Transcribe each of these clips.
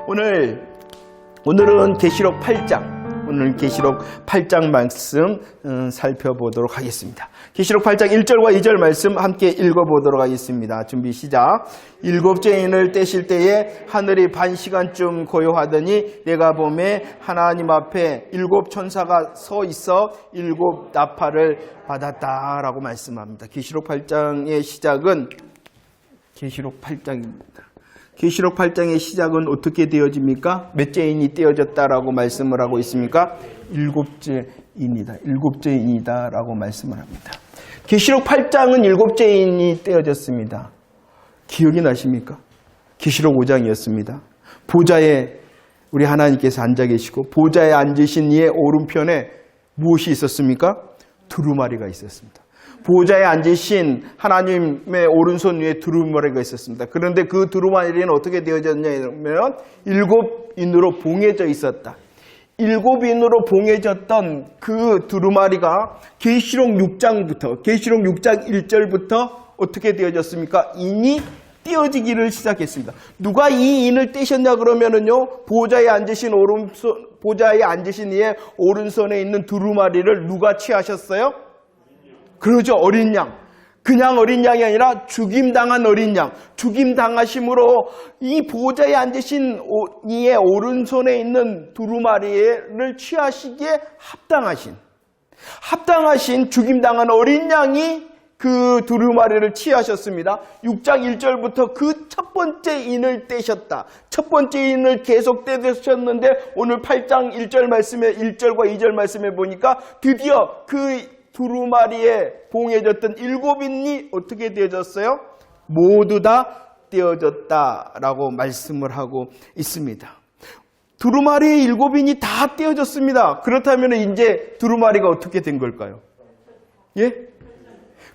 오늘은 계시록 8장. 오늘 계시록 8장 말씀 살펴보도록 하겠습니다. 계시록 8장 1절과 2절 말씀 함께 읽어보도록 하겠습니다. 준비 시작. 일곱째 인을 떼실 때에 하늘이 반 시간쯤 고요하더니 내가 보매 하나님 앞에 일곱 천사가 서 있어 일곱 나팔을 받았다라고 말씀합니다. 계시록 8장의 시작은 계시록 8장입니다. 계시록 8장의 시작은 어떻게 되어집니까? 몇째 인이 떼어졌다라고 말씀을 하고 있습니까? 일곱째 인이다 라고 말씀을 합니다. 계시록 8장은 일곱째 인이 떼어졌습니다. 기억이 나십니까? 계시록 5장이었습니다. 보좌에 우리 하나님께서 앉아 계시고 보좌에 앉으신 이의 오른편에 무엇이 있었습니까? 두루마리가 있었습니다. 보좌에 앉으신 하나님의 오른손 위에 두루마리가 있었습니다. 그런데 그 두루마리는 어떻게 되어졌냐면 일곱 인으로 봉해져 있었다. 일곱 인으로 봉해졌던 그 두루마리가 계시록 6장 1절부터 어떻게 되어졌습니까? 인이 떼어지기를 시작했습니다. 누가 이 인을 떼셨냐 그러면은요, 보좌에 앉으신 이의 오른손에 있는 두루마리를 누가 취하셨어요? 그러죠. 어린 양. 그냥 어린 양이 아니라 죽임당한 어린 양. 죽임당하심으로 이 보좌에 앉으신 이의 오른손에 있는 두루마리를 취하시기에 합당하신 죽임당한 어린 양이 그 두루마리를 취하셨습니다. 6장 1절부터 그 첫 번째 인을 떼셨다. 첫 번째 인을 계속 떼셨는데 오늘 8장 1절과 2절 말씀에 보니까 드디어 그 두루마리에 봉해졌던 일곱 인이 어떻게 되어졌어요? 모두 다 떼어졌다라고 말씀을 하고 있습니다. 두루마리의 일곱 인이 다 떼어졌습니다. 그렇다면 이제 두루마리가 어떻게 된 걸까요? 예?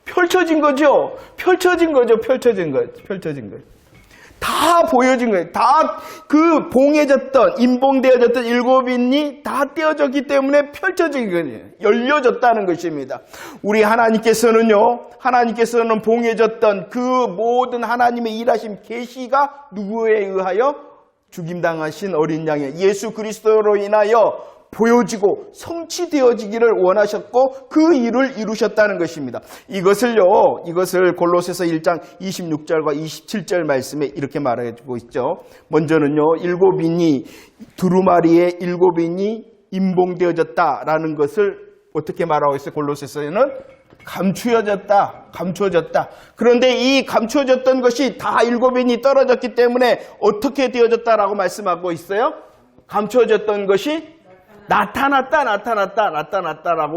펼쳐진 거죠. 다 보여진 거예요. 다 그 봉해졌던, 인봉되어졌던 일곱 인이 다 떼어졌기 때문에 펼쳐진 거예요. 열려졌다는 것입니다. 우리 하나님께서는 봉해졌던 그 모든 하나님의 일하심 계시가 누구에 의하여? 죽임당하신 어린 양의 예수 그리스도로 인하여 보여지고 성취되어지기를 원하셨고 그 일을 이루셨다는 것입니다. 이것을 골로새서 1장 26절과 27절 말씀에 이렇게 말해주고 있죠. 먼저는요, 두루마리의 일곱 인이 임봉되어졌다라는 것을 어떻게 말하고 있어요? 골로새서에는 감추어졌다. 그런데 이 감추어졌던 것이 다 일곱 인이 떨어졌기 때문에 어떻게 되어졌다라고 말씀하고 있어요? 감추어졌던 것이 나타났다라고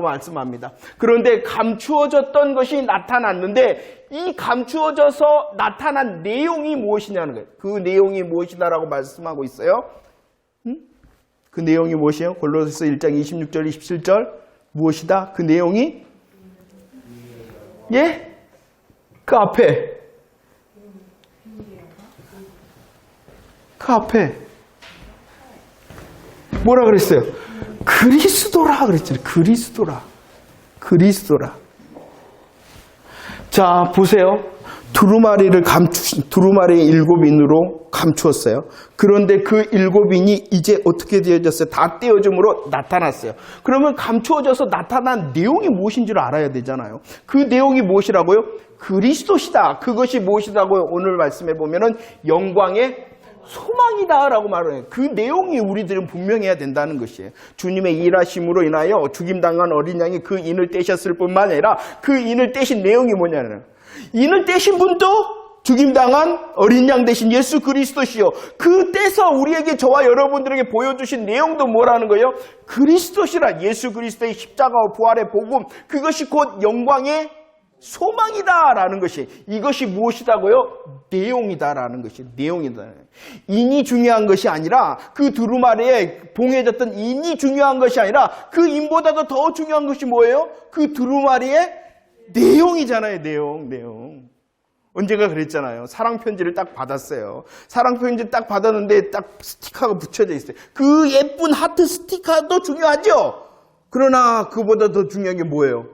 말씀합니다. 그런데 감추어졌던 것이 나타났는데 이 감추어져서 나타난 내용이 무엇이냐는 거예요. 그 내용이 무엇이다라고 말씀하고 있어요. 그 내용이 무엇이에요? 골로새서 1장 26절 27절 무엇이다? 그 내용이 예? 그 앞에 뭐라 그랬어요? 그리스도라 그랬잖아요. 그리스도라. 자, 보세요. 두루마리의 일곱 인으로 감추었어요. 그런데 그 일곱 인이 이제 어떻게 되어졌어요? 다 떼어짐으로 나타났어요. 그러면 감추어져서 나타난 내용이 무엇인지를 알아야 되잖아요. 그 내용이 무엇이라고요? 그리스도시다. 그것이 무엇이라고요? 오늘 말씀해 보면은 영광의 소망이다라고 말해요. 그 내용이 우리들은 분명해야 된다는 것이에요. 주님의 일하심으로 인하여 죽임당한 어린 양이 그 인을 떼셨을 뿐만 아니라 그 인을 떼신 내용이 뭐냐면 인을 떼신 분도 죽임당한 어린 양 되신 예수 그리스도시요. 그 떼서 우리에게 저와 여러분들에게 보여주신 내용도 뭐라는 거예요? 그리스도시라. 예수 그리스도의 십자가와 부활의 복음, 그것이 곧 영광의 소망이다라는 것이, 이것이 무엇이다고요? 내용이다라는 것이, 내용이다. 인이 중요한 것이 아니라, 그 두루마리에 봉해졌던 인이 중요한 것이 아니라 그 인보다도 더 중요한 것이 뭐예요? 그 두루마리의 내용이잖아요. 내용. 언젠가 그랬잖아요. 사랑편지를 딱 받았어요. 사랑편지 딱 받았는데 딱 스티커가 붙여져 있어요. 그 예쁜 하트 스티커도 중요하죠? 그러나 그보다 더 중요한 게 뭐예요?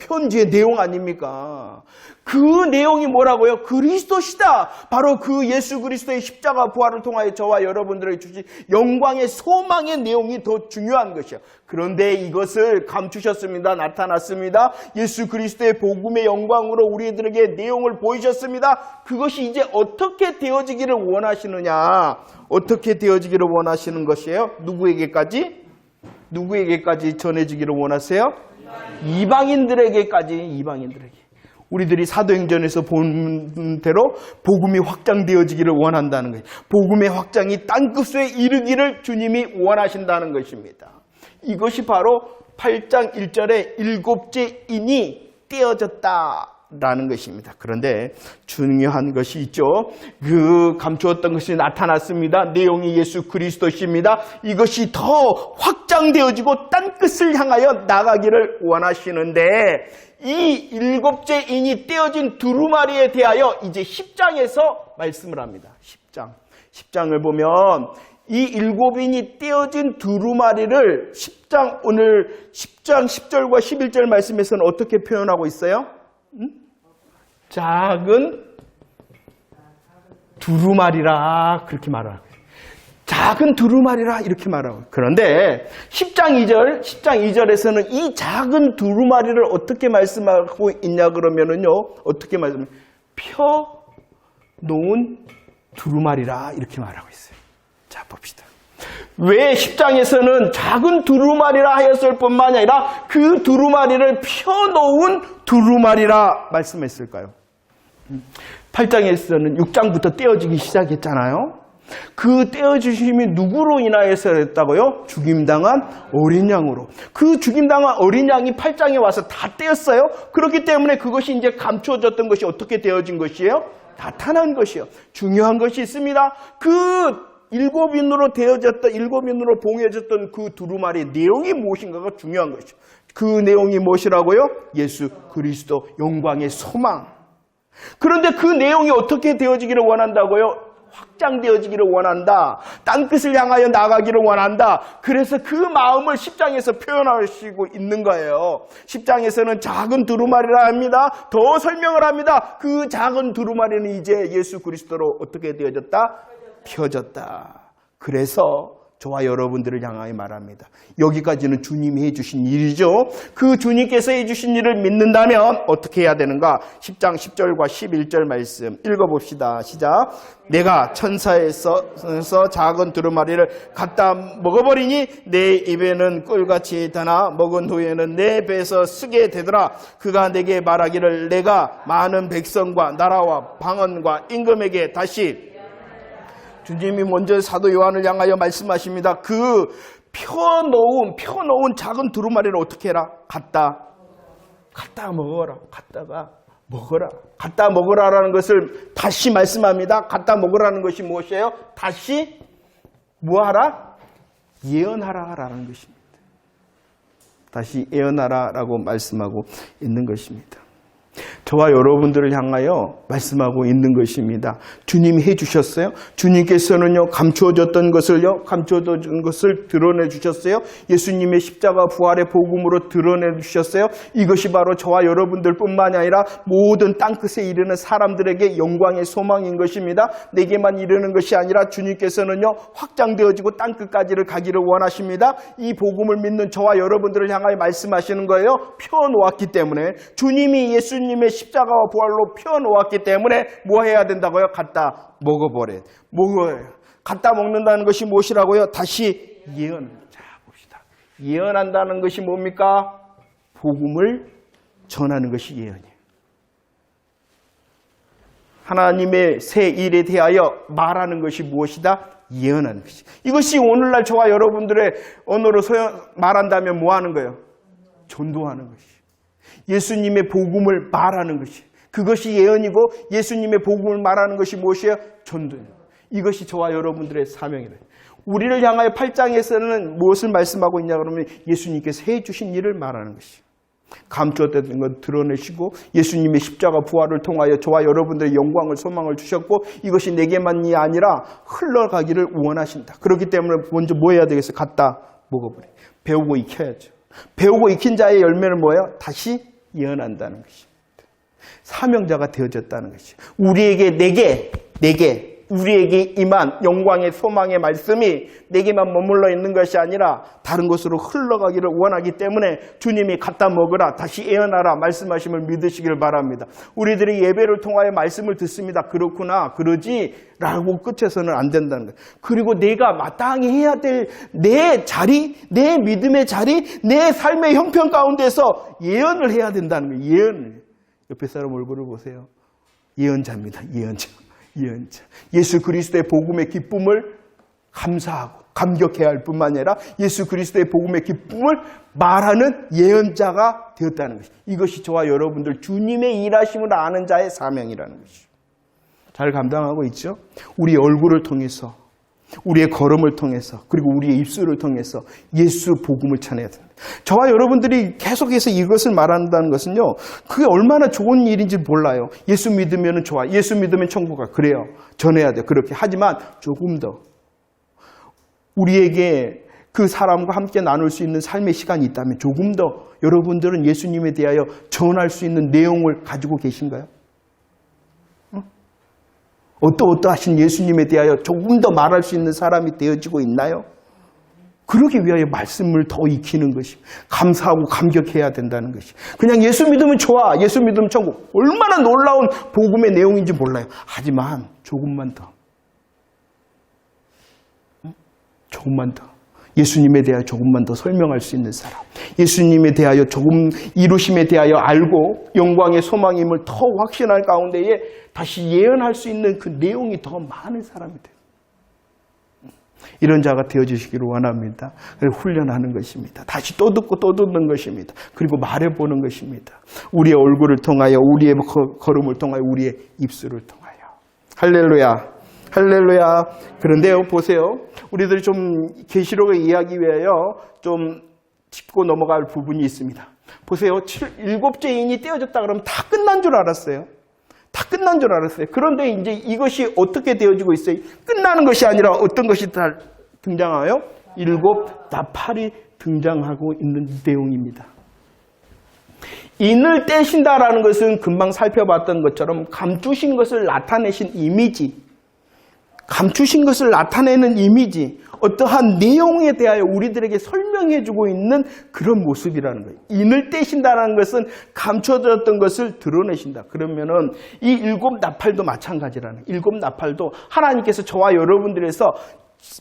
편지의 내용 아닙니까? 그 내용이 뭐라고요? 그리스도시다. 바로 그 예수 그리스도의 십자가 부활을 통하여 저와 여러분들에게 주신 영광의 소망의 내용이 더 중요한 것이요. 그런데 이것을 감추셨습니다. 나타났습니다. 예수 그리스도의 복음의 영광으로 우리들에게 내용을 보이셨습니다. 그것이 이제 어떻게 되어지기를 원하시느냐? 어떻게 되어지기를 원하시는 것이에요? 누구에게까지? 누구에게까지 전해지기를 원하세요? 이방인들에게까지. 이방인들에게. 우리들이 사도행전에서 본 대로 복음이 확장되어지기를 원한다는 거예요. 복음의 확장이 땅끝에 이르기를 주님이 원하신다는 것입니다. 이것이 바로 8장 1절에 일곱째 인이 떼어졌다라는 것입니다. 그런데 중요한 것이 있죠. 그 감추었던 것이 나타났습니다. 내용이 예수 그리스도십니다. 이것이 더 확장되어지고 땅끝을 향하여 나가기를 원하시는데 이 일곱째 인이 떼어진 두루마리에 대하여 이제 10장에서 말씀을 합니다. 10장을 보면 이 일곱 인이 떼어진 두루마리를 10장 오늘 10장 10절과 11절 말씀에서는 어떻게 표현하고 있어요? 작은 두루마리라 그렇게 말하고 작은 두루마리라 이렇게 말하고. 그런데 10장 2절에서는 이 작은 두루마리를 어떻게 말씀하고 있냐 그러면은요. 어떻게 말씀해요? 펴 놓은 두루마리라 이렇게 말하고 있어요. 자, 봅시다. 왜 10장에서는 작은 두루마리라 하였을 뿐만 아니라 그 두루마리를 펴 놓은 두루마리라 말씀했을까요? 8장에서는 6장부터 떼어지기 시작했잖아요. 그 떼어주심이 누구로 인하여서 했다고요? 죽임당한 어린 양으로. 그 죽임당한 어린 양이 8장에 와서 다 떼었어요. 그렇기 때문에 그것이 이제 감추어졌던 것이 어떻게 되어진 것이에요? 나타난 것이요. 중요한 것이 있습니다. 그 일곱인으로 되어졌던, 일곱인으로 봉해졌던 그 두루마리의 내용이 무엇인가가 중요한 것이죠. 그 내용이 무엇이라고요? 예수 그리스도 영광의 소망. 그런데 그 내용이 어떻게 되어지기를 원한다고요? 확장되어지기를 원한다. 땅끝을 향하여 나가기를 원한다. 그래서 그 마음을 10장에서 표현하시고 있는 거예요. 10장에서는 작은 두루마리라 합니다. 더 설명을 합니다. 그 작은 두루마리는 이제 예수 그리스도로 어떻게 되어졌다? 펴졌다. 그래서 저와 여러분들을 향하여 말합니다. 여기까지는 주님이 해주신 일이죠. 그 주님께서 해주신 일을 믿는다면 어떻게 해야 되는가? 10장 10절과 11절 말씀 읽어봅시다. 시작. 내가 천사에서 작은 두루마리를 갖다 먹어버리니 내 입에는 꿀같이 다나 먹은 후에는 내 배에서 쓰게 되더라. 그가 내게 말하기를 내가 많은 백성과 나라와 방언과 임금에게 다시. 주님이 먼저 사도 요한을 향하여 말씀하십니다. 그 펴놓은 작은 두루마리를 어떻게 해라? 갖다 먹어라. 갖다 먹으라라는 것을 다시 말씀합니다. 갖다 먹으라는 것이 무엇이에요? 다시 뭐하라? 예언하라라는 것입니다. 다시 예언하라라고 말씀하고 있는 것입니다. 저와 여러분들을 향하여 말씀하고 있는 것입니다. 주님이 해주셨어요. 주님께서는요, 감추어졌던 것을 드러내 주셨어요. 예수님의 십자가 부활의 복음으로 드러내 주셨어요. 이것이 바로 저와 여러분들 뿐만이 아니라 모든 땅끝에 이르는 사람들에게 영광의 소망인 것입니다. 내게만 이르는 것이 아니라 주님께서는요, 확장되어지고 땅끝까지를 가기를 원하십니다. 이 복음을 믿는 저와 여러분들을 향하여 말씀하시는 거예요. 펴놓았기 때문에 주님이 예수님의 십자가와 부활로 펴놓았기 때문에 뭐 해야 된다고요? 갖다 먹어버려. 갖다 먹는다는 것이 무엇이라고요? 다시 예언. 자, 봅시다. 예언한다는 것이 뭡니까? 복음을 전하는 것이 예언이에요. 하나님의 새 일에 대하여 말하는 것이 무엇이다? 예언하는 것이. 이것이 오늘날 저와 여러분들의 언어로 말한다면 뭐 하는 거예요? 전도하는 것이. 예수님의 복음을 말하는 것이. 그것이 예언이고 예수님의 복음을 말하는 것이 무엇이에요? 전도예요. 이것이 저와 여러분들의 사명이다. 우리를 향하여 8장에서는 무엇을 말씀하고 있냐 그러면 예수님께서 해주신 일을 말하는 것이. 감추었던 것 드러내시고 예수님의 십자가 부활을 통하여 저와 여러분들의 영광을 소망을 주셨고 이것이 내게만이 아니라 흘러가기를 원하신다. 그렇기 때문에 먼저 뭐 해야 되겠어요? 갖다 먹어버려. 배우고 익혀야죠. 배우고 익힌 자의 열매는 뭐예요? 다시 예언한다는 것입니다. 사명자가 되어졌다는 것이죠. 우리에게 내게 우리에게 임한 영광의 소망의 말씀이 내게만 머물러 있는 것이 아니라 다른 곳으로 흘러가기를 원하기 때문에 주님이 갖다 먹으라, 다시 예언하라 말씀하심을 믿으시길 바랍니다. 우리들이 예배를 통하여 말씀을 듣습니다. 그렇구나, 그러지 라고 끝에서는 안 된다는 거예요. 그리고 내가 마땅히 해야 될 내 자리, 내 믿음의 자리, 내 삶의 형편 가운데서 예언을 해야 된다는 거예요. 예언을. 옆에 사람 얼굴을 보세요. 예언자입니다. 예언자. 예수 그리스도의 복음의 기쁨을 감사하고 감격해야 할 뿐만 아니라 예수 그리스도의 복음의 기쁨을 말하는 예언자가 되었다는 것이죠. 이것이 저와 여러분들 주님의 일하심을 아는 자의 사명이라는 것이죠. 잘 감당하고 있죠? 우리의 얼굴을 통해서, 우리의 걸음을 통해서, 그리고 우리의 입술을 통해서 예수 복음을 전해야 됩니다. 저와 여러분들이 계속해서 이것을 말한다는 것은요, 그게 얼마나 좋은 일인지 몰라요. 예수 믿으면 좋아, 예수 믿으면 천국 가, 그래요. 전해야 돼요. 그렇게. 하지만 조금 더 우리에게 그 사람과 함께 나눌 수 있는 삶의 시간이 있다면 조금 더 여러분들은 예수님에 대하여 전할 수 있는 내용을 가지고 계신가요? 어떠하신 예수님에 대하여 조금 더 말할 수 있는 사람이 되어지고 있나요? 그러기 위하여 말씀을 더 익히는 것이, 감사하고 감격해야 된다는 것이. 그냥 예수 믿으면 좋아, 예수 믿으면 천국, 얼마나 놀라운 복음의 내용인지 몰라요. 하지만 조금만 더, 예수님에 대하여 조금만 더 설명할 수 있는 사람, 예수님에 대하여 조금 이루심에 대하여 알고 영광의 소망임을 더 확신할 가운데에 다시 예언할 수 있는 그 내용이 더 많은 사람이 돼요. 이런 자가 되어주시기를 원합니다. 훈련하는 것입니다. 다시 또 듣고 또 듣는 것입니다. 그리고 말해보는 것입니다. 우리의 얼굴을 통하여, 우리의 걸음을 통하여, 우리의 입술을 통하여. 할렐루야. 할렐루야. 그런데요, 보세요. 우리들이 좀 계시록을 이해하기 위하여 좀 짚고 넘어갈 부분이 있습니다. 보세요. 7죄인이 떼어졌다 그러면 다 끝난 줄 알았어요. 다 끝난 줄 알았어요. 그런데 이제 이것이 어떻게 되어지고 있어요? 끝나는 것이 아니라 어떤 것이 다 등장하여 7 나팔이 등장하고 있는 내용입니다. 인을 떼신다라는 것은 금방 살펴봤던 것처럼 감추신 것을 나타내신 이미지, 감추신 것을 나타내는 이미지, 어떠한 내용에 대하여 우리들에게 설명해주고 있는 그런 모습이라는 거예요. 인을 떼신다는 것은 감춰졌던 것을 드러내신다. 그러면은 이 7 나팔도 마찬가지라는 거예요. 7 나팔도 하나님께서 저와 여러분들에서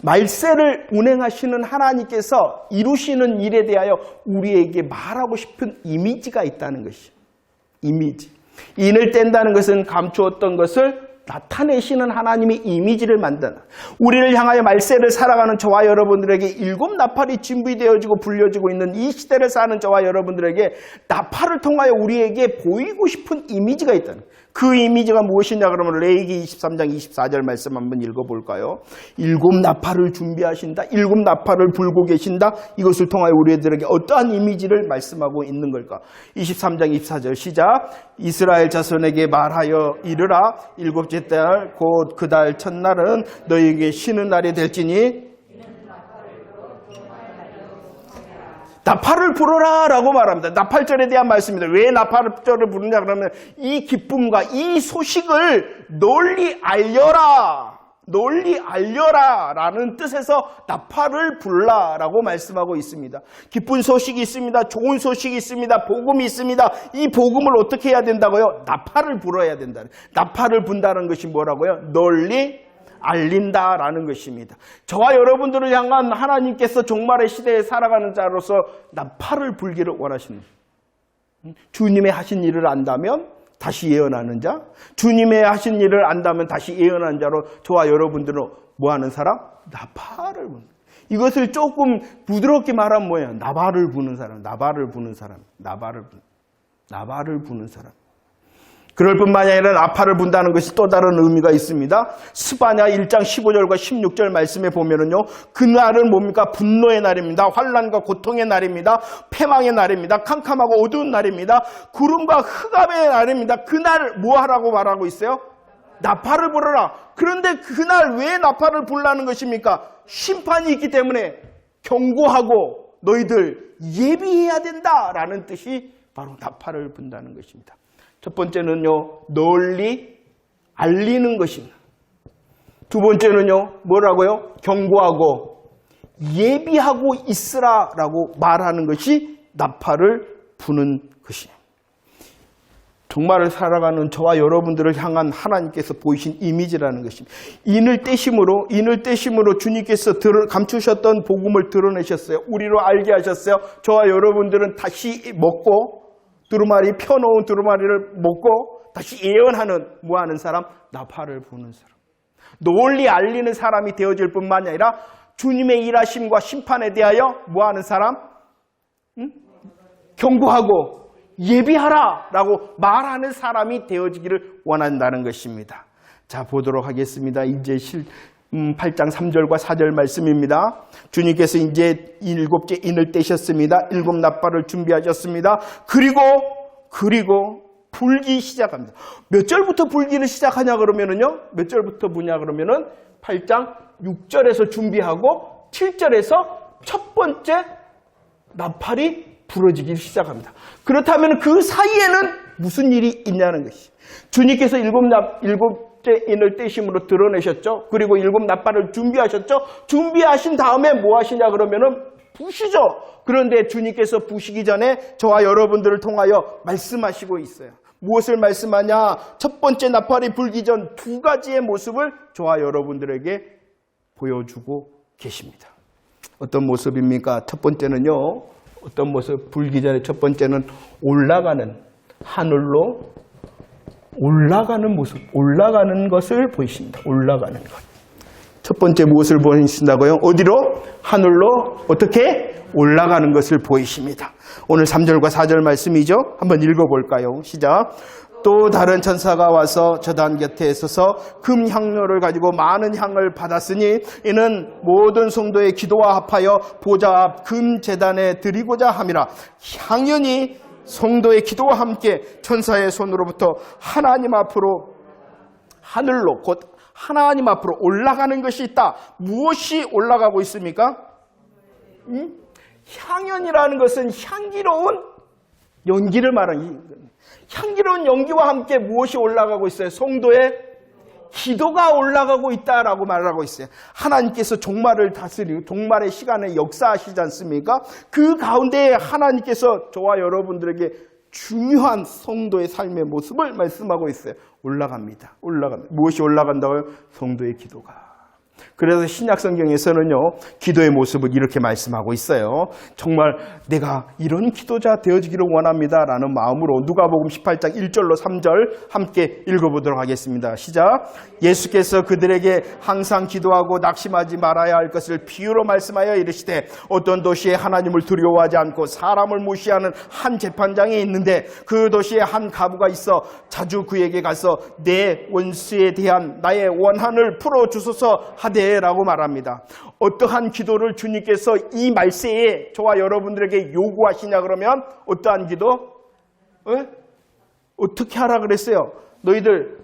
말세를 운행하시는 하나님께서 이루시는 일에 대하여 우리에게 말하고 싶은 이미지가 있다는 것이죠. 이미지. 인을 뗀다는 것은 감추었던 것을 나타내시는 하나님의 이미지를 만드는, 우리를 향하여 말세를 살아가는 저와 여러분들에게 7 나팔이 준비되어지고 불려지고 있는 이 시대를 사는 저와 여러분들에게 나팔을 통하여 우리에게 보이고 싶은 이미지가 있다는, 그 이미지가 무엇이냐 그러면 레위기 23장 24절 말씀 한번 읽어볼까요? 7 나팔을 준비하신다, 7 나팔을 불고 계신다. 이것을 통하여 우리들에게 어떠한 이미지를 말씀하고 있는 걸까? 23장 24절 시작. 이스라엘 자손에게 말하여 이르라. 7째 달 곧 그 달 첫날은 너희에게 쉬는 날이 될지니 나팔을 불어라 라고 말합니다. 나팔절에 대한 말씀입니다. 왜 나팔절을 부르냐 그러면 이 기쁨과 이 소식을 널리 알려라, 널리 알려라 라는 뜻에서 나팔을 불라 라고 말씀하고 있습니다. 기쁜 소식이 있습니다. 좋은 소식이 있습니다. 복음이 있습니다. 이 복음을 어떻게 해야 된다고요? 나팔을 불어야 된다. 나팔을 분다는 것이 뭐라고요? 널리 알린다라는 것입니다. 저와 여러분들을 향한 하나님께서 종말의 시대에 살아가는 자로서 나팔을 불기를 원하시는, 주님의 하신 일을 안다면 다시 예언하는 자, 주님의 하신 일을 안다면 다시 예언하는 자로 저와 여러분들은 뭐하는 사람? 나팔을 부는. 이것을 조금 부드럽게 말하면 뭐예요? 나발을 부는 사람, 나발을 부는 사람, 나발을 부는 사람. 그럴 뿐만 아니라 나팔을 분다는 것이 또 다른 의미가 있습니다. 스바냐 1장 15절과 16절 말씀에 보면은요, 그날은 뭡니까? 분노의 날입니다. 환난과 고통의 날입니다. 패망의 날입니다. 캄캄하고 어두운 날입니다. 구름과 흑암의 날입니다. 그날 뭐 하라고 말하고 있어요? 나팔을 불어라. 그런데 그날 왜 나팔을 불라는 것입니까? 심판이 있기 때문에 경고하고 너희들 예비해야 된다라는 뜻이 바로 나팔을 분다는 것입니다. 첫 번째는요, 널리 알리는 것입니다. 두 번째는요, 뭐라고요? 경고하고 예비하고 있으라라고 말하는 것이 나팔을 부는 것이에요. 종말을 살아가는 저와 여러분들을 향한 하나님께서 보이신 이미지라는 것입니다. 인을 떼심으로 주님께서 감추셨던 복음을 드러내셨어요. 우리로 알게 하셨어요. 저와 여러분들은 다시 먹고 펴놓은 두루마리를 먹고 다시 예언하는 뭐하는 사람? 나팔을 부는 사람. 널리 알리는 사람이 되어질 뿐만 아니라 주님의 일하심과 심판에 대하여 뭐하는 사람? 경고하고 예비하라 라고 말하는 사람이 되어지기를 원한다는 것입니다. 자, 보도록 하겠습니다. 이제 8장 3절과 4절 말씀입니다. 주님께서 이제 7째 인을 떼셨습니다. 7 나팔을 준비하셨습니다. 그리고 불기 시작합니다. 몇 절부터 불기를 시작하냐 그러면은요, 몇 절부터 부냐 그러면은 8장 6절에서 준비하고 7절에서 첫 번째 나팔이 부러지기 시작합니다. 그렇다면 그 사이에는 무슨 일이 있냐는 것이. 주님께서 7째 인을 떼심으로 드러내셨죠. 그리고 7 나팔을 준비하셨죠. 준비하신 다음에 뭐 하시냐 그러면은 부시죠. 그런데 주님께서 부시기 전에 저와 여러분들을 통하여 말씀하시고 있어요. 무엇을 말씀하냐? 첫 번째 나팔이 불기 전 2가지의 모습을 저와 여러분들에게 보여주고 계십니다. 어떤 모습입니까? 첫 번째는요, 어떤 모습? 불기 전에 첫 번째는 하늘로 올라가는 모습, 올라가는 것을 보이십니다. 올라가는 것. 첫 번째 무엇을 보이신다고요? 어디로? 하늘로 어떻게? 올라가는 것을 보이십니다. 오늘 3절과 4절 말씀이죠. 한번 읽어볼까요? 시작. 또 다른 천사가 와서 저단 곁에 서서 금 향료를 가지고 많은 향을 받았으니 이는 모든 성도의 기도와 합하여 보좌 앞 금 제단에 드리고자 함이라. 향연이 성도의 기도와 함께 천사의 손으로부터 하나님 앞으로 하늘로 곧 하나님 앞으로 올라가는 것이 있다. 무엇이 올라가고 있습니까? 향연이라는 것은 향기로운 연기를 말하는 거예요. 향기로운 연기와 함께 무엇이 올라가고 있어요? 성도의 기도가 올라가고 있다라고 말하고 있어요. 하나님께서 종말을 다스리고 종말의 시간에 역사하시지 않습니까? 그 가운데 하나님께서 저와 여러분들에게 중요한 성도의 삶의 모습을 말씀하고 있어요. 올라갑니다. 무엇이 올라간다고요? 성도의 기도가. 그래서 신약 성경에서는요, 기도의 모습을 이렇게 말씀하고 있어요. 정말 내가 이런 기도자 되어지기를 원합니다 라는 마음으로 누가복음 18장 1절로 3절 함께 읽어보도록 하겠습니다. 시작. 예수께서 그들에게 항상 기도하고 낙심하지 말아야 할 것을 비유로 말씀하여 이르시되 어떤 도시에 하나님을 두려워하지 않고 사람을 무시하는 한 재판장이 있는데 그 도시에 한 가부가 있어 자주 그에게 가서 내 원수에 대한 나의 원한을 풀어주소서 하되라고 말합니다. 어떠한 기도를 주님께서 이 말세에 저와 여러분들에게 요구하시냐 그러면 어떠한 기도? 어떻게 하라 그랬어요? 너희들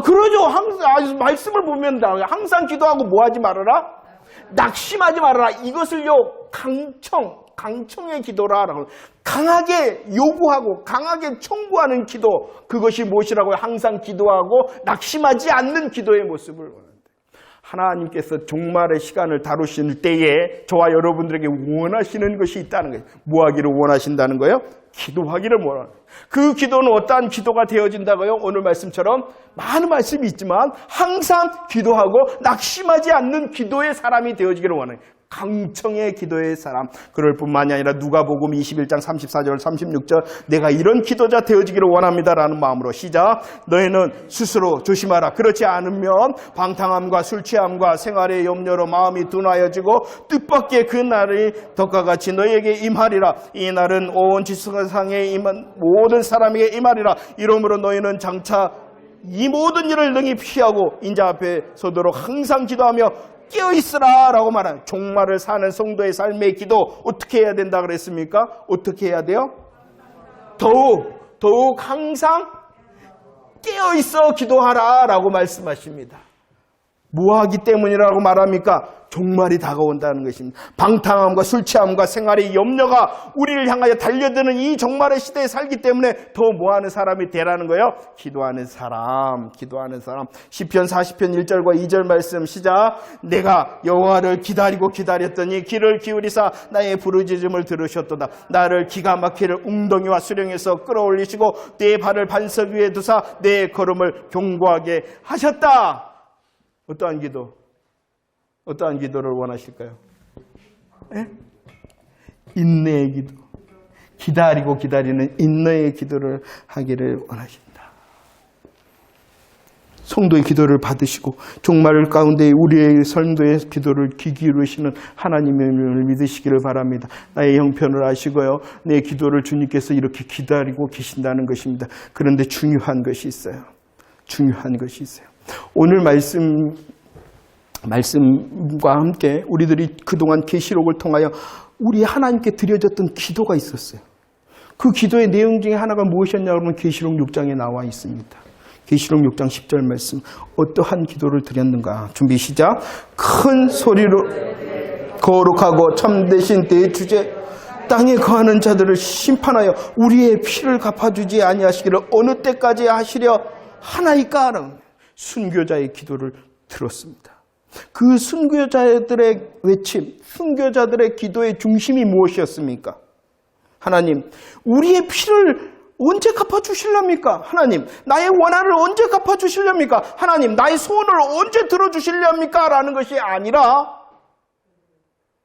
그러죠. 항상 말씀을 보면 항상 기도하고 뭐 하지 말아라? 낙심하지 말아라. 이것을요 강청의 기도라라고 강하게 요구하고 강하게 청구하는 기도, 그것이 무엇이라고요? 항상 기도하고 낙심하지 않는 기도의 모습을 원합니다. 하나님께서 종말의 시간을 다루실 때에 저와 여러분들에게 원하시는 것이 있다는 거예요. 뭐 하기를 원하신다는 거예요? 기도하기를 원하는 거예요. 그 기도는 어떠한 기도가 되어진다고요? 오늘 말씀처럼 많은 말씀이 있지만 항상 기도하고 낙심하지 않는 기도의 사람이 되어지기를 원해요. 강청의 기도의 사람. 그럴 뿐만이 아니라 누가복음 21장 34절 36절 내가 이런 기도자 되어지기를 원합니다라는 마음으로 시작. 너희는 스스로 조심하라. 그렇지 않으면 방탕함과 술취함과 생활의 염려로 마음이 둔하여지고 뜻밖의 그 날이 덕과 같이 너희에게 임하리라. 이 날은 온 지상에 임한 모든 사람에게 임하리라. 이러므로 너희는 장차 이 모든 일을 능히 피하고 인자 앞에 서도록 항상 기도하며 깨어있으라 라고 말하는 종말을 사는 성도의 삶의 기도 어떻게 해야 된다 그랬습니까? 어떻게 해야 돼요? 더욱 항상 깨어있어 기도하라 라고 말씀하십니다. 뭐하기 때문이라고 말합니까? 종말이 다가온다는 것입니다. 방탕함과 술 취함과 생활의 염려가 우리를 향하여 달려드는 이 종말의 시대에 살기 때문에 더 뭐하는 사람이 되라는 거예요? 기도하는 사람, 기도하는 사람. 시편 40편 1절과 2절 말씀 시작. 내가 여호와를 기다리고 기다렸더니 귀를 기울이사 나의 부르짖음을 들으셨도다. 나를 기가 막히는 웅덩이와 수령에서 끌어올리시고 내 발을 반석 위에 두사 내 걸음을 견고하게 하셨다. 어떠한 기도? 어떠한 기도를 원하실까요? 네? 인내의 기도. 기다리고 기다리는 인내의 기도를 하기를 원하십니다. 성도의 기도를 받으시고 종말 가운데 우리의 성도의 기도를 귀 기울이시는 하나님을 믿으시기를 바랍니다. 나의 형편을 아시고요. 내 기도를 주님께서 이렇게 기다리고 계신다는 것입니다. 그런데 중요한 것이 있어요. 중요한 것이 있어요. 오늘 말씀과 함께 우리들이 그동안 계시록을 통하여 우리 하나님께 드려졌던 기도가 있었어요. 그 기도의 내용 중에 하나가 무엇이었냐 그러면 계시록 6장에 나와 있습니다. 계시록 6장 10절 말씀. 어떠한 기도를 드렸는가? 준비 시작. 큰 소리로 거룩하고 참되신 내 주제 땅에 거하는 자들을 심판하여 우리의 피를 갚아주지 아니하시기를 어느 때까지 하시려 하나이까 하는 순교자의 기도를 들었습니다. 그 순교자들의 외침, 순교자들의 기도의 중심이 무엇이었습니까? 하나님, 우리의 피를 언제 갚아주실랍니까? 하나님, 나의 원한을 언제 갚아주실랍니까? 하나님, 나의 소원을 언제 들어주실랍니까? 라는 것이 아니라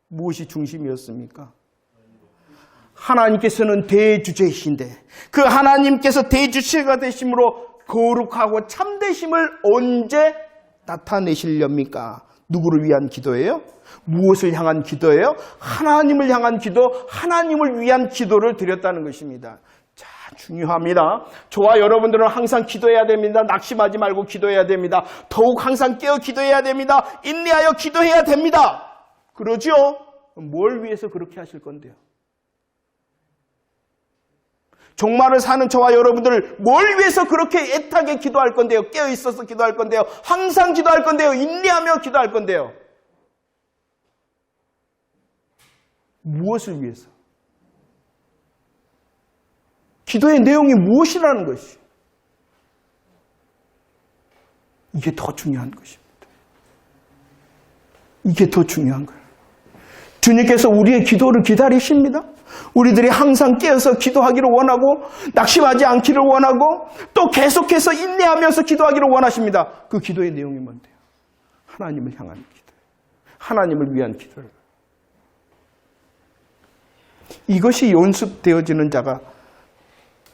무엇이 중심이었습니까? 하나님께서는 대주제이신데 그 하나님께서 대주체가 되심으로 거룩하고 참되심을 언제 나타내시렵니까? 누구를 위한 기도예요? 무엇을 향한 기도예요? 하나님을 향한 기도, 하나님을 위한 기도를 드렸다는 것입니다. 자, 중요합니다. 저와 여러분들은 항상 기도해야 됩니다. 낙심하지 말고 기도해야 됩니다. 더욱 항상 깨어 기도해야 됩니다. 인내하여 기도해야 됩니다. 그러죠? 뭘 위해서 그렇게 하실 건데요? 종말을 사는 저와 여러분들을 뭘 위해서 그렇게 애타게 기도할 건데요? 깨어있어서 기도할 건데요? 항상 기도할 건데요? 인내하며 기도할 건데요? 무엇을 위해서? 기도의 내용이 무엇이라는 것이? 이게 더 중요한 것입니다. 이게 더 중요한 거예요. 주님께서 우리의 기도를 기다리십니다. 우리들이 항상 깨어서 기도하기를 원하고 낙심하지 않기를 원하고 또 계속해서 인내하면서 기도하기를 원하십니다. 그 기도의 내용이 뭔데요? 하나님을 향한 기도, 하나님을 위한 기도를. 이것이 연습되어지는 자가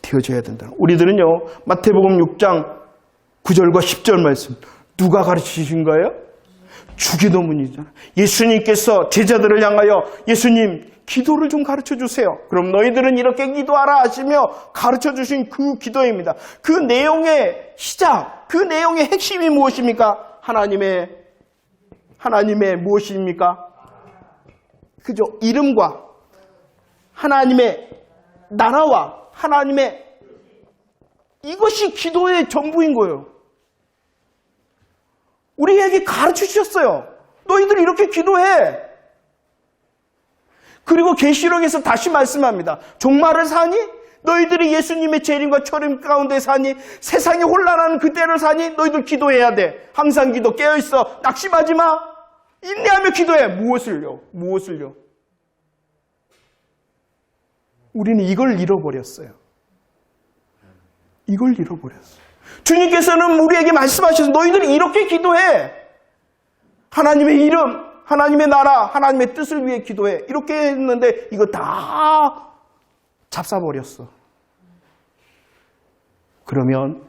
되어져야 된다. 우리들은요, 마태복음 6장 9절과 10절 말씀 누가 가르치신 거예요? 주기도문이잖아요. 예수님께서 제자들을 향하여 예수님 기도를 좀 가르쳐 주세요. 그럼 너희들은 이렇게 기도하라 하시며 가르쳐 주신 그 기도입니다. 그 내용의 시작, 그 내용의 핵심이 무엇입니까? 하나님의 무엇입니까? 그죠? 이름과 하나님의 나라와 하나님의 이것이 기도의 전부인 거예요. 우리에게 가르쳐 주셨어요. 너희들 이렇게 기도해. 그리고 계시록에서 다시 말씀합니다. 종말을 사니? 너희들이 예수님의 재림과 초림 가운데 사니? 세상이 혼란하는 그때를 사니? 너희들 기도해야 돼. 항상 기도, 깨어있어. 낙심하지 마. 인내하며 기도해. 무엇을요? 무엇을요? 우리는 이걸 잃어버렸어요. 이걸 잃어버렸어요. 주님께서는 우리에게 말씀하셔서 너희들이 이렇게 기도해. 하나님의 이름, 하나님의 나라, 하나님의 뜻을 위해 기도해. 이렇게 했는데 이거 다 잡사버렸어. 그러면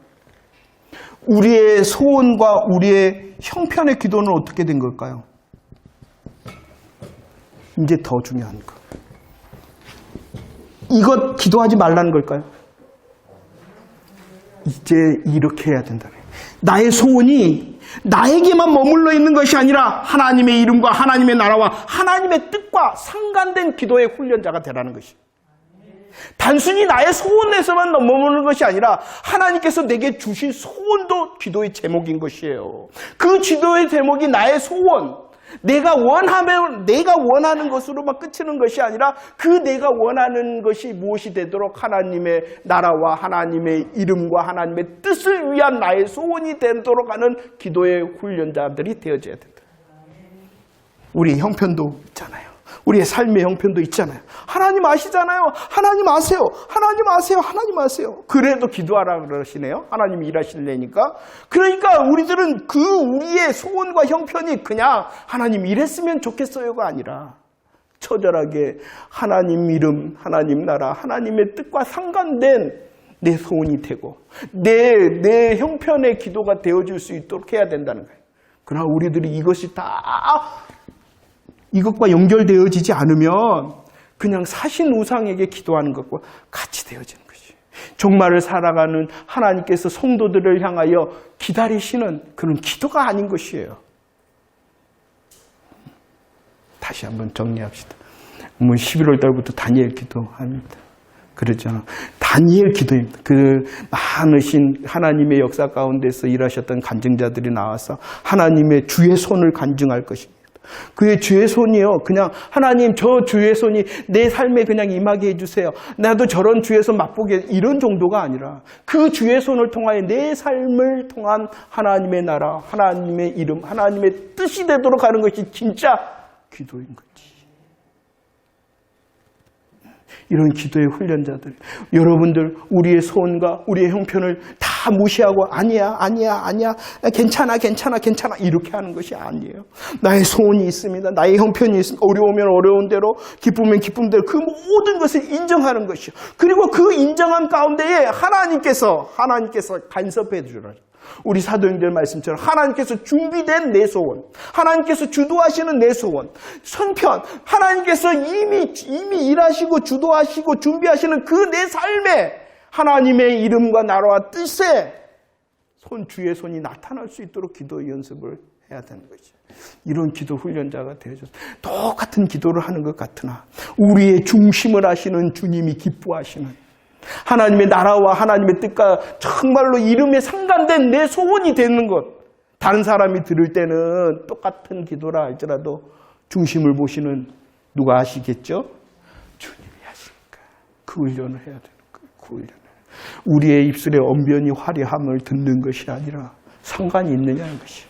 우리의 소원과 우리의 형편의 기도는 어떻게 된 걸까요? 이제 더 중요한 거. 이것 기도하지 말라는 걸까요? 이제 이렇게 해야 된다. 나의 소원이 나에게만 머물러 있는 것이 아니라 하나님의 이름과 하나님의 나라와 하나님의 뜻과 상관된 기도의 훈련자가 되라는 것이. 단순히 나의 소원에서만 넘어오는 것이 아니라 하나님께서 내게 주신 소원도 기도의 제목인 것이에요. 그 기도의 제목이 나의 소원, 내가 원하는 것으로만 그치는 것이 아니라 그 내가 원하는 것이 무엇이 되도록 하나님의 나라와 하나님의 이름과 하나님의 뜻을 위한 나의 소원이 되도록 하는 기도의 훈련자들이 되어져야 된다. 우리 형편도 있잖아요. 우리의 삶의 형편도 있잖아요. 하나님 아시잖아요. 하나님 아세요. 하나님 아세요. 하나님 아세요. 그래도 기도하라 그러시네요. 하나님이 일하실래니까. 그러니까 우리들은 우리의 소원과 형편이 그냥 하나님 이랬으면 좋겠어요가 아니라 처절하게 하나님 이름, 하나님 나라, 하나님의 뜻과 상관된 내 소원이 되고 내 형편의 기도가 되어줄 수 있도록 해야 된다는 거예요. 그러나 우리들이 이것이 다 이것과 연결되어지지 않으면 그냥 사신 우상에게 기도하는 것과 같이 되어지는 것이. 종말을 살아가는 하나님께서 성도들을 향하여 기다리시는 그런 기도가 아닌 것이에요. 다시 한번 정리합시다. 11월 달부터 다니엘 기도합니다. 그렇잖아. 다니엘 기도입니다. 그 많으신 하나님의 역사 가운데서 일하셨던 간증자들이 나와서 하나님의 주의 손을 간증할 것입니다. 그의 주의 손이요. 그냥 하나님 저 주의 손이 내 삶에 그냥 임하게 해주세요. 나도 저런 주의 손 맛보게 이런 정도가 아니라 그 주의 손을 통하여 내 삶을 통한 하나님의 나라, 하나님의 이름, 하나님의 뜻이 되도록 하는 것이 진짜 기도인 거지. 이런 기도의 훈련자들, 여러분들 우리의 소원과 우리의 형편을 다 무시하고 아니야 괜찮아 이렇게 하는 것이 아니에요. 나의 소원이 있습니다. 나의 형편이 있습니다. 어려우면 어려운 대로, 기쁘면 기쁜 대로 그 모든 것을 인정하는 것이요. 그리고 그 인정함 가운데에 하나님께서 간섭해 주라. 우리 사도행전 말씀처럼 하나님께서 준비된 내 소원, 하나님께서 주도하시는 내 소원, 손편, 하나님께서 이미 일하시고 주도하시고 준비하시는 그 내 삶에 하나님의 이름과 나라와 뜻에 주의 손이 나타날 수 있도록 기도 연습을 해야 되는 거죠. 이런 기도 훈련자가 되어줘서 똑같은 기도를 하는 것 같으나 우리의 중심을 하시는 주님이 기뻐하시는 하나님의 나라와 하나님의 뜻과 정말로 이름에 상관된 내 소원이 되는 것. 다른 사람이 들을 때는 똑같은 기도라 할지라도 중심을 보시는 누가 아시겠죠? 주님이 하시니까. 그 훈련을 해야 되는 거예요. 그 훈련을. 우리의 입술에 언변이 화려함을 듣는 것이 아니라 상관이 있느냐는 것이.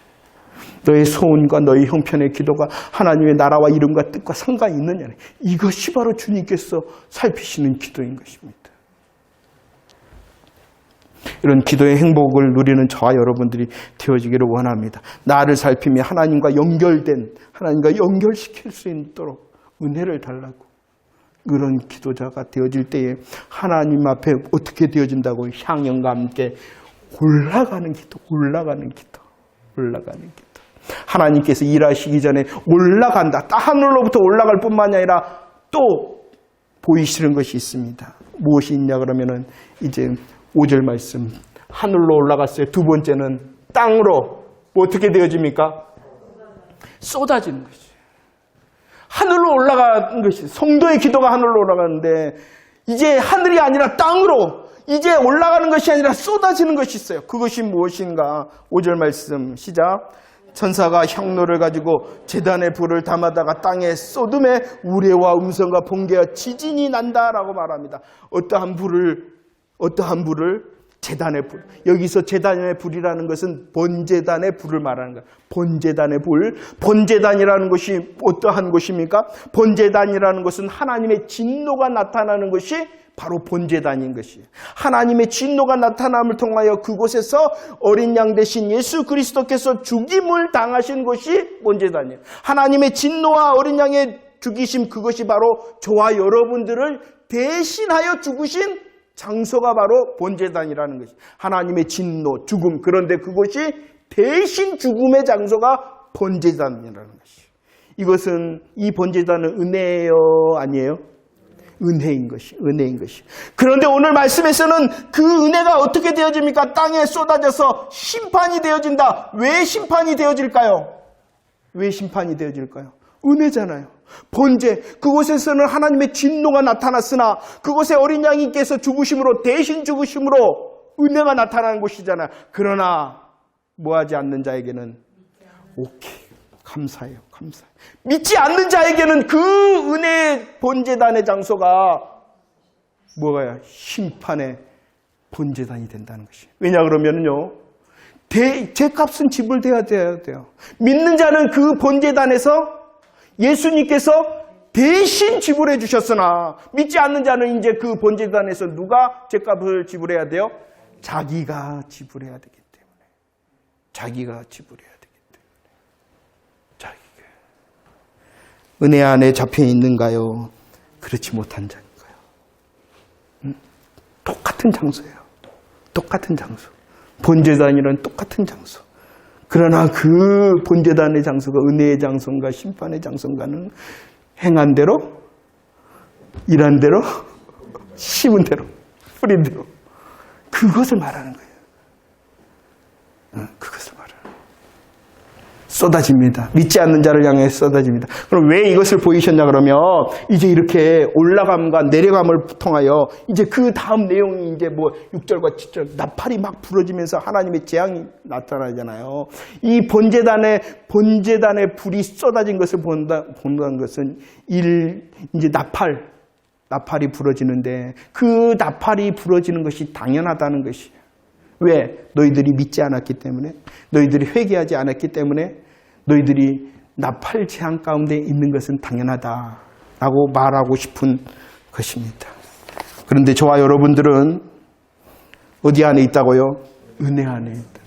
너의 소원과 너의 형편의 기도가 하나님의 나라와 이름과 뜻과 상관이 있느냐. 이것이 바로 주님께서 살피시는 기도인 것입니다. 이런 기도의 행복을 누리는 저와 여러분들이 되어지기를 원합니다. 나를 살피며 하나님과 연결시킬 수 있도록 은혜를 달라고. 그런 기도자가 되어질 때에 하나님 앞에 어떻게 되어진다고? 향연과 함께 올라가는 기도. 하나님께서 일하시기 전에 올라간다. 하늘로부터 올라갈 뿐만 아니라 또 보이시는 것이 있습니다. 무엇이 있냐 그러면은 이제 5절 말씀, 하늘로 올라갔어요. 두 번째는 땅으로 어떻게 되어집니까? 쏟아지는 것이. 하늘로 올라가는 것이. 성도의 기도가 하늘로 올라가는데 이제 하늘이 아니라 땅으로 이제 올라가는 것이 아니라 쏟아지는 것이 있어요. 그것이 무엇인가? 5절 말씀 시작. 천사가 향로를 가지고 제단의 불을 담아다가 땅에 쏟음에 우레와 음성과 번개와 지진이 난다라고 말합니다. 어떠한 불을? 제단의 불. 여기서 제단의 불이라는 것은 번제단의 불을 말하는 거예요. 번제단의 불. 번제단이라는 것이 어떠한 것입니까? 번제단이라는 것은 하나님의 진노가 나타나는 것이 바로 번제단인 것이에요. 하나님의 진노가 나타남을 통하여 그곳에서 어린 양 대신 예수 그리스도께서 죽임을 당하신 것이 번제단이에요. 하나님의 진노와 어린 양의 죽이심, 그것이 바로 저와 여러분들을 대신하여 죽으신 장소가 바로 번제단이라는 것이. 하나님의 진노, 죽음. 그런데 그것이 대신 죽음의 장소가 번제단이라는 것이. 이 번제단은 은혜예요, 아니에요? 은혜인 것이. 그런데 오늘 말씀에서는 그 은혜가 어떻게 되어집니까? 땅에 쏟아져서 심판이 되어진다. 왜 심판이 되어질까요? 은혜잖아요. 번제, 그곳에서는 하나님의 진노가 나타났으나 그곳에 어린 양이께서 죽으심으로, 대신 죽으심으로 은혜가 나타나는 곳이잖아요. 그러나 뭐하지 않는 자에게는 오케이, 감사해요. 감사해요. 믿지 않는 자에게는 그 은혜의 번제단의 장소가 뭐가요? 심판의 번제단이 된다는 것이에요. 왜냐 그러면요, 제값은 지불돼야 돼요. 믿는 자는 그 번제단에서 예수님께서 대신 지불해 주셨으나, 믿지 않는 자는 이제 그 번제단에서 누가 제값을 지불해야 돼요? 자기가 지불해야 되기 때문에. 자기가 지불해야 되기 때문에. 자기가. 은혜 안에 잡혀 있는가요? 그렇지 못한 자인가요? 똑같은 장소예요. 똑같은 장소. 번제단이란 똑같은 장소. 그러나 그 번제단의 장소가 은혜의 장소인가 심판의 장소인가는 행한 대로, 일한 대로, 심은 대로, 뿌린 대로, 그것을 말하는 거예요. 그것을 말하는 거예요. 쏟아집니다. 믿지 않는 자를 향해 쏟아집니다. 그럼 왜 이것을 보이셨냐 그러면, 이제 이렇게 올라감과 내려감을 통하여 이제 그 다음 내용이 이제 뭐 6절과 7절 나팔이 막 부러지면서 하나님의 재앙이 나타나잖아요. 이 번제단의 불이 쏟아진 것을 본다는 것은 이제 나팔이 부러지는데, 그 나팔이 부러지는 것이 당연하다는 것이에요. 왜? 너희들이 믿지 않았기 때문에, 너희들이 회개하지 않았기 때문에, 너희들이 나팔 재앙 가운데 있는 것은 당연하다라고 말하고 싶은 것입니다. 그런데 저와 여러분들은 어디 안에 있다고요? 은혜 안에 있다.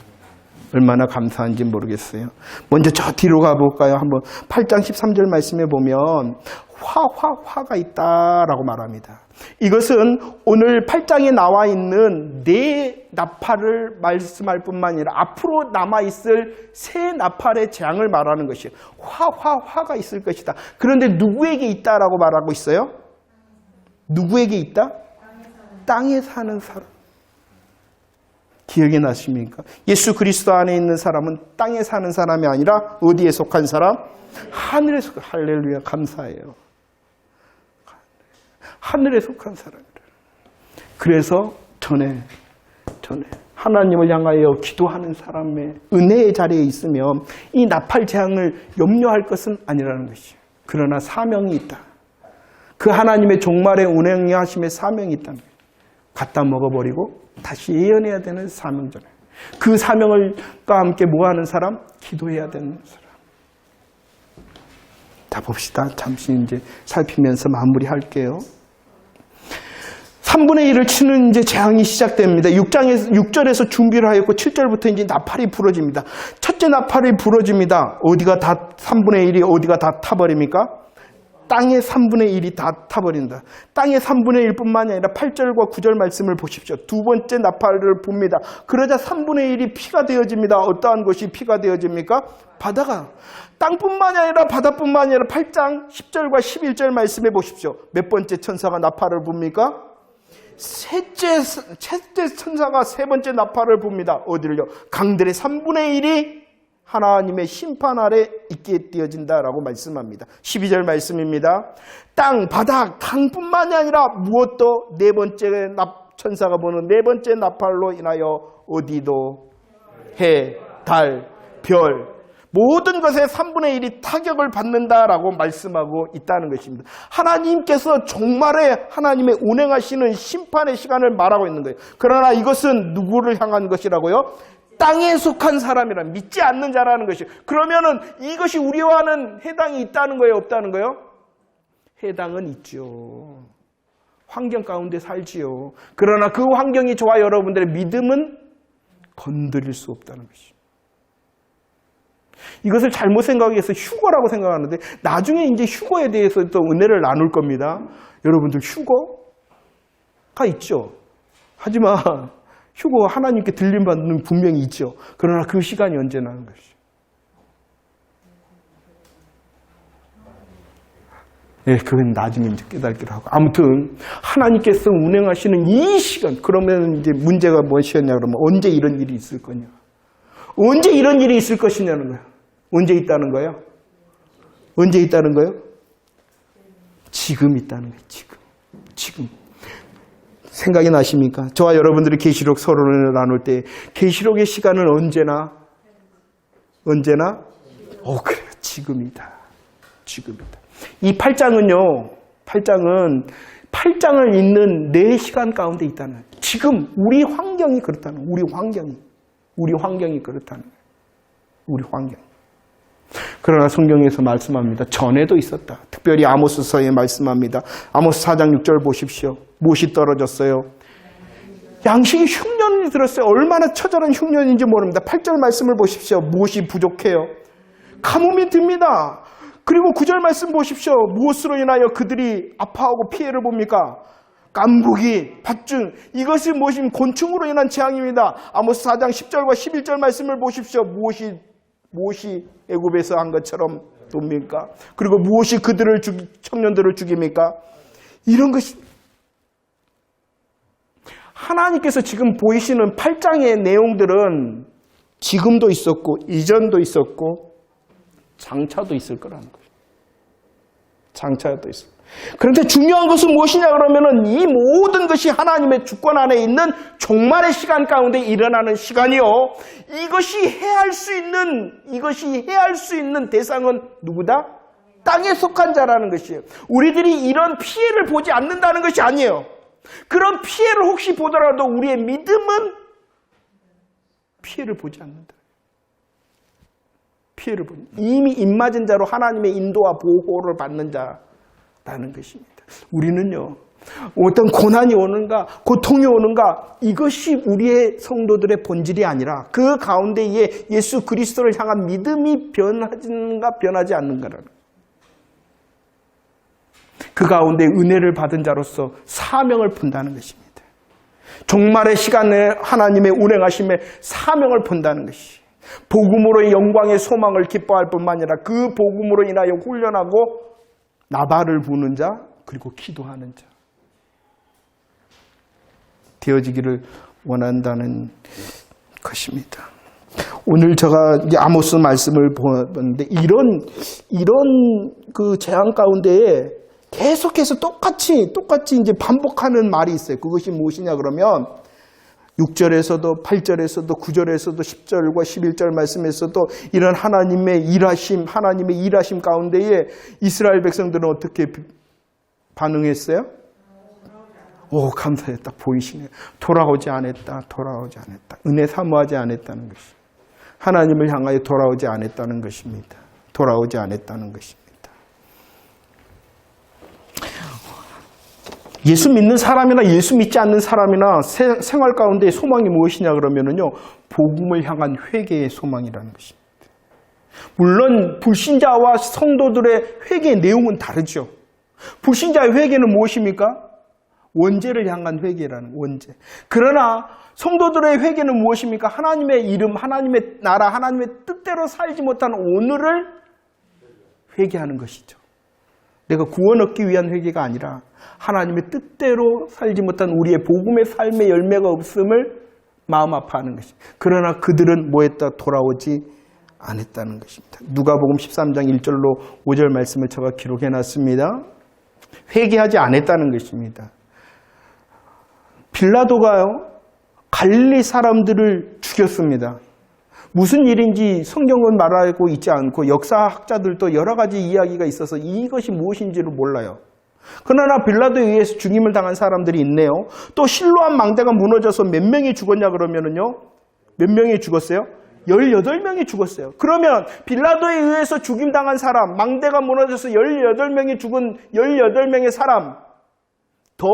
얼마나 감사한지 모르겠어요. 먼저 저 뒤로 가볼까요? 한번 8장 13절 말씀에 보면 화가 있다라고 말합니다. 이것은 오늘 8장에 나와 있는 네 나팔을 말씀할 뿐만 아니라 앞으로 남아있을 새 나팔의 재앙을 말하는 것이에요. 화가 있을 것이다. 그런데 누구에게 있다라고 말하고 있어요? 누구에게 있다? 땅에 사는 사람. 기억이 나십니까? 예수 그리스도 안에 있는 사람은 땅에 사는 사람이 아니라 어디에 속한 사람? 하늘에 속한. 할렐루야, 감사해요. 하늘에 속한 사람이라. 그래서 전에 하나님을 향하여 기도하는 사람의 은혜의 자리에 있으면 이 나팔 재앙을 염려할 것은 아니라는 것이에요. 그러나 사명이 있다. 그 하나님의 종말의 운행하심의 사명이 있다는 거예요. 갖다 먹어버리고 다시 예언해야 되는 사명잖아요. 그 사명을과 함께 뭐하는 사람? 기도해야 되는 사람. 다 봅시다. 잠시 이제 살피면서 마무리할게요. 3분의 1을 치는 이제 재앙이 시작됩니다. 6절에서 준비를 하였고 7절부터 이제 나팔이 부러집니다. 첫째 나팔이 부러집니다. 어디가 다 3분의 1이 어디가 다 타버립니까? 땅의 3분의 1이 다 타버린다. 땅의 3분의 1뿐만이 아니라 8절과 9절 말씀을 보십시오. 두 번째 나팔을 봅니다. 그러자 3분의 1이 피가 되어집니다. 어떠한 것이 피가 되어집니까? 바다가. 땅뿐만이 아니라 바다뿐만이 아니라 8장 10절과 11절 말씀해 보십시오. 몇 번째 천사가 나팔을 붑니까? 셋째 천사가 세 번째 나팔을 붑니다. 어디를요? 강들의 3분의 1이 하나님의 심판 아래 있게 되어진다라고 말씀합니다. 12절 말씀입니다. 땅, 바다, 강뿐만이 아니라 무엇도 네 번째 천사가 보는 네 번째 나팔로 인하여 어디도 해, 달, 별 모든 것에 3분의 1이 타격을 받는다라고 말씀하고 있다는 것입니다. 하나님께서 종말에 하나님의 운행하시는 심판의 시간을 말하고 있는 거예요. 그러나 이것은 누구를 향한 것이라고요? 땅에 속한 사람이라 믿지 않는 자라는 것이에요. 그러면은 이것이 우리와는 해당이 있다는 거예요? 없다는 거예요? 해당은 있죠. 환경 가운데 살지요. 그러나 그 환경이 저와 여러분들의 믿음은 건드릴 수 없다는 것이죠. 이것을 잘못 생각해서 휴거라고 생각하는데 나중에 이제 휴거에 대해서 또 은혜를 나눌 겁니다. 여러분들 휴거가 있죠. 하지만 휴거 하나님께 들림받는 분명히 있죠. 그러나 그 시간이 언제나 하는 것이죠. 예, 그건 나중에 이제 깨닫기로 하고. 아무튼 하나님께서 운행하시는 이 시간, 그러면 이제 문제가 무엇이었냐 그러면 언제 이런 일이 있을 거냐. 언제 이런 일이 있을 것이냐는 거예요. 언제 있다는 거예요? 언제 있다는 거예요? 지금 있다는 거예요. 지금. 생각이 나십니까? 저와 여러분들이 계시록 서론을 나눌 때 계시록의 시간은 언제나 그래요. 지금이다. 이 8장은 8장을 읽는 내 시간 가운데 있다는 거예요. 지금 우리 환경이 그렇다는 거예요. 우리 환경이 그렇다는 거예요. 우리 환경. 그러나 성경에서 말씀합니다. 전에도 있었다. 특별히 아모스서에 말씀합니다. 아모스 4장 6절 보십시오. 무엇이 떨어졌어요? 양식이 흉년이 들었어요. 얼마나 처절한 흉년인지 모릅니다. 8절 말씀을 보십시오. 무엇이 부족해요? 가뭄이 듭니다. 그리고 9절 말씀 보십시오. 무엇으로 인하여 그들이 아파하고 피해를 봅니까? 깐부기, 팥증, 이것이 무엇인 곤충으로 인한 재앙입니다. 아모스 4장 10절과 11절 말씀을 보십시오. 무엇이 애굽에서 한 것처럼 돕니까? 그리고 무엇이 청년들을 죽입니까? 이런 것이 하나님께서 지금 보이시는 8장의 내용들은 지금도 있었고 이전도 있었고 장차도 있을 거라는 거예요. 장차도 있어요. 그런데 중요한 것은 무엇이냐 그러면은 이 모든 것이 하나님의 주권 안에 있는 종말의 시간 가운데 일어나는 시간이요. 이것이 해할 수 있는 대상은 누구다? 땅에 속한 자라는 것이에요. 우리들이 이런 피해를 보지 않는다는 것이 아니에요. 그런 피해를 혹시 보더라도 우리의 믿음은 피해를 보지 않는다. 이미 입맞은 자로 하나님의 인도와 보호를 받는 자라는 것입니다. 우리는요, 어떤 고난이 오는가, 고통이 오는가, 이것이 우리의 성도들의 본질이 아니라 그 가운데에 예수 그리스도를 향한 믿음이 변하는가 변하지 않는가라는 거예요. 그 가운데 은혜를 받은 자로서 사명을 푼다는 것입니다. 종말의 시간에 하나님의 운행하심에 사명을 푼다는 것이 복음으로의 영광의 소망을 기뻐할 뿐만 아니라 그 복음으로 인하여 훈련하고 나발을 부는 자 그리고 기도하는 자 되어지기를 원한다는 것입니다. 오늘 제가 아모스 말씀을 보는데 이런 그 재앙 가운데에 계속해서 똑같이 이제 반복하는 말이 있어요. 그것이 무엇이냐 그러면 6절에서도 8절에서도 9절에서도 10절과 11절 말씀에서도 이런 하나님의 일하심 가운데에 이스라엘 백성들은 어떻게 반응했어요? 오, 감사해. 딱 보이시네요. 돌아오지 않았다. 은혜 사모하지 않았다는 것이. 하나님을 향하여 돌아오지 않았다는 것입니다. 예수 믿는 사람이나 예수 믿지 않는 사람이나 생활 가운데 소망이 무엇이냐 그러면은요, 복음을 향한 회개의 소망이라는 것입니다. 물론 불신자와 성도들의 회개의 내용은 다르죠. 불신자의 회개는 무엇입니까? 원죄를 향한 회개라는 원죄. 그러나 성도들의 회개는 무엇입니까? 하나님의 이름, 하나님의 나라, 하나님의 뜻대로 살지 못한 오늘을 회개하는 것이죠. 내가 구원 얻기 위한 회개가 아니라 하나님의 뜻대로 살지 못한 우리의 복음의 삶의 열매가 없음을 마음 아파하는 것입니다. 그러나 그들은 뭐했다? 돌아오지 않았다는 것입니다. 누가복음 13장 1절로 5절 말씀을 제가 기록해놨습니다. 회개하지 않았다는 것입니다. 빌라도가요, 갈릴리 사람들을 죽였습니다. 무슨 일인지 성경은 말하고 있지 않고 역사학자들도 여러 가지 이야기가 있어서 이것이 무엇인지를 몰라요. 그러나 빌라도에 의해서 죽임을 당한 사람들이 있네요. 또 실로암 망대가 무너져서 몇 명이 죽었냐 그러면은요, 몇 명이 죽었어요? 18명이 죽었어요. 그러면 빌라도에 의해서 죽임당한 사람, 망대가 무너져서 18명이 죽은 18명의 사람, 더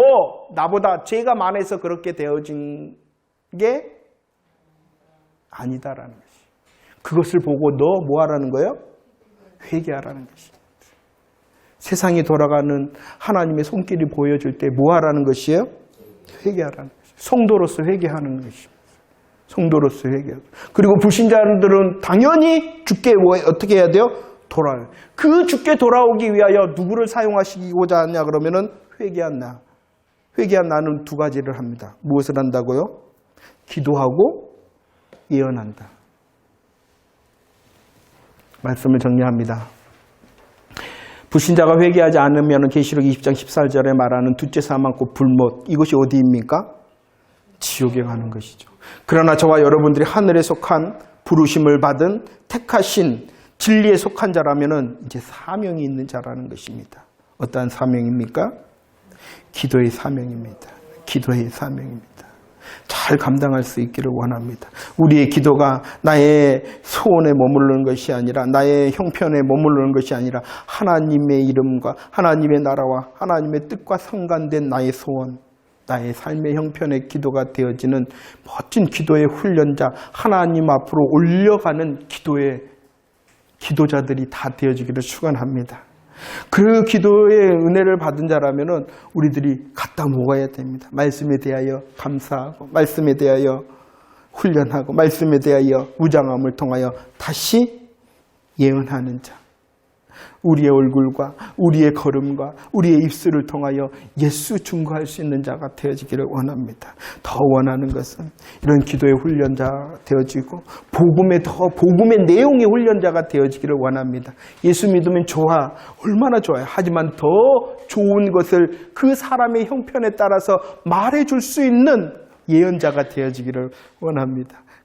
나보다 죄가 많아서 그렇게 되어진 게 아니다라는 것이. 그것을 보고 너 뭐 하라는 거예요? 회개하라는 것입니다. 세상이 돌아가는 하나님의 손길이 보여줄 때 뭐 하라는 것이에요? 회개하라는 것이에요. 성도로서 회개하는 것입니다. 성도로서 회개하고. 그리고 불신자들은 당연히 주께 어떻게 해야 돼요? 돌아요. 그 주께 돌아오기 위하여 누구를 사용하시고자 하냐 그러면은 회개한 나는 두 가지를 합니다. 무엇을 한다고요? 기도하고 예언한다. 말씀을 정리합니다. 불신자가 회개하지 않으면 계시록 20장 14절에 말하는 둘째 사망고 불못, 이것이 어디입니까? 지옥에 가는 것이죠. 그러나 저와 여러분들이 하늘에 속한 부르심을 받은 택하신 진리에 속한 자라면 이제 사명이 있는 자라는 것입니다. 어떠한 사명입니까? 기도의 사명입니다. 기도의 사명입니다. 잘 감당할 수 있기를 원합니다. 우리의 기도가 나의 소원에 머무르는 것이 아니라, 나의 형편에 머무르는 것이 아니라 하나님의 이름과 하나님의 나라와 하나님의 뜻과 상관된 나의 소원, 나의 삶의 형편의 기도가 되어지는 멋진 기도의 훈련자, 하나님 앞으로 올려가는 기도의 기도자들이 다 되어지기를 축원합니다. 그 기도의 은혜를 받은 자라면 우리들이 갖다 먹어야 됩니다. 말씀에 대하여 감사하고, 말씀에 대하여 훈련하고, 말씀에 대하여 무장함을 통하여 다시 예언하는 자. 우리의 얼굴과 우리의 걸음과 우리의 입술을 통하여 예수 증거할 수 있는 자가 되어지기를 원합니다. 더 원하는 것은 이런 기도의 훈련자가 되어지고 복음의 내용의 훈련자가 되어지기를 원합니다. 예수 믿으면 좋아, 얼마나 좋아요. 하지만 더 좋은 것을 그 사람의 형편에 따라서 말해줄 수 있는 예언자가 되어지기를 원합니다.